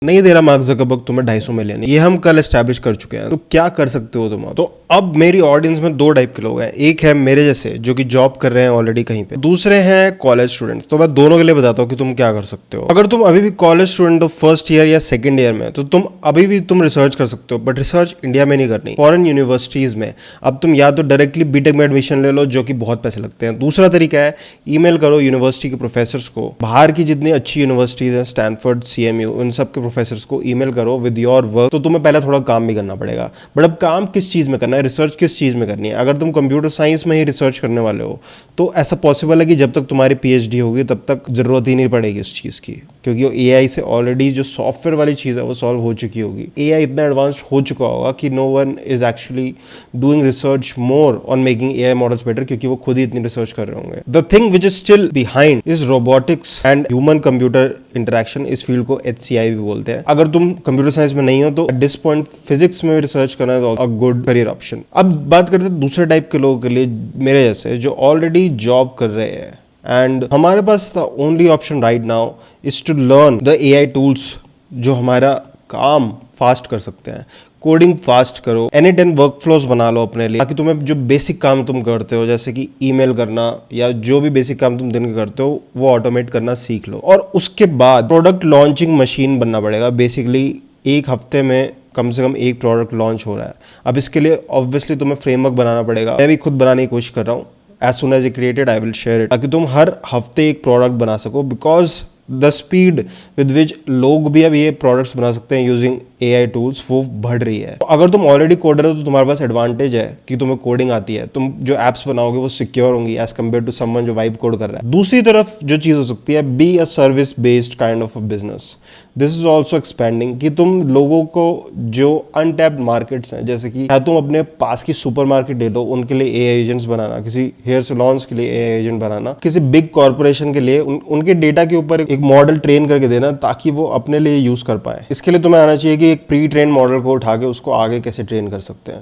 नहीं दे रहा mark Zuckerberg तुम्हें 250 मिलियन, ये हम कल एस्टैब्लिश कर चुके हैं। तो क्या कर सकते हो तुम? तो अब मेरी ऑडियंस में दो टाइप के लोग हैं। एक है मेरे जैसे जो कि जॉब कर रहे हैं ऑलरेडी कहीं पे, दूसरे हैं कॉलेज स्टूडेंट्स। तो मैं दोनों के लिए बताता हूँ कि तुम क्या कर सकते हो। अगर तुम अभी भी कॉलेज स्टूडेंट हो फर्स्ट ईयर या सेकंड ईयर में, तो तुम अभी भी तुम रिसर्च कर सकते हो, बट रिसर्च इंडिया में नहीं करनी, फॉरेन यूनिवर्सिटीज में। अब तुम या तो डायरेक्टली बीटेक में एडमिशन ले लो, जो कि बहुत पैसे लगते हैं। दूसरा तरीका है ईमेल करो यूनिवर्सिटी के प्रोफेसर्स को, बाहर की जितनी अच्छी यूनिवर्सिटीज हैं, स्टैनफोर्ड, CMU, उन सब के प्रोफेसर्स को ईमेल करो विद योर वर्क। तो तुम्हें पहले थोड़ा काम भी करना पड़ेगा, बट अब काम किस चीज़ में करना है, रिसर्च किस चीज़ में करनी है। अगर तुम कंप्यूटर साइंस में ही रिसर्च करने वाले हो तो ऐसा पॉसिबल है कि जब तक तुम्हारी PhD होगी तब तक ज़रूरत ही नहीं पड़ेगी उस चीज़ की, क्योंकि वो AI से ऑलरेडी जो सॉफ्टवेयर वाली चीज़ है वो सॉल्व हो चुकी होगी। AI इतना एडवांस्ड हो चुका होगा कि no one is actually doing research more on making AI models better, क्योंकि वो खुद ही इतनी रिसर्च कर रहे होंगे। The thing which is still behind is robotics and human computer interaction. इस फील्ड को HCI भी बोलते हैं। अगर तुम कंप्यूटर साइंस में नहीं हो तो एट दिस पॉइंट फिजिक्स में रिसर्च करना is a good career option. अब बात करते हैं दूसरे टाइप के लोगों के लिए, मेरे जैसे जो ऑलरेडी जॉब कर रहे हैं, एंड हमारे पास the only option right now is to learn the AI tools जो हमारा काम फास्ट कर सकते हैं। कोडिंग फास्ट करो, N8N वर्कफ्लोज बना लो अपने लिए, ताकि तुम्हें जो बेसिक काम तुम करते हो, जैसे कि ईमेल करना या जो भी बेसिक काम तुम दिन के करते हो, वो ऑटोमेट करना सीख लो। और उसके बाद प्रोडक्ट लॉन्चिंग मशीन बनना पड़ेगा। बेसिकली एक हफ्ते में कम से कम एक प्रोडक्ट लॉन्च हो रहा है। अब इसके लिए ऑब्वियसली तुम्हें फ्रेमवर्क बनाना पड़ेगा। मैं भी खुद बनाने की कोशिश कर रहा हूँ। As soon as a created I will share it, ताकि तुम हर हफ्ते एक प्रोडक्ट बना सको, because the speed with which लोग भी अब ये प्रोडक्ट्स बना सकते हैं यूजिंग AI टूल्स वो बढ़ रही है। तो अगर तुम ऑलरेडी कोडर हो तो तुम्हारे पास एडवांटेज है कि तुम्हें कोडिंग आती है। तुम जो एप्स बनाओगे वो सिक्योर होंगी एज कम्पेयर टू समवन जो वाइब कोड कर रहा है। दूसरी तरफ जो चीज़ हो सकती है, be a service based kind of a business. This is also expanding, कि तुम लोगों को जो अनटैप्ड मार्केट्स हैं, जैसे कि तुम अपने पास की सुपर मार्केट ले लो, उनके लिए AI एजेंट्स बनाना, किसी हेयर सैलून्स के लिए AI एजेंट बनाना, किसी बिग कॉर्पोरेशन के लिए उनके डेटा के ऊपर एक मॉडल ट्रेन करके देना ताकि वो अपने लिए यूज कर पाए। इसके लिए तुम्हें आना चाहिए कि एक प्री ट्रेन मॉडल को उठा के उसको आगे कैसे ट्रेन कर सकते हैं।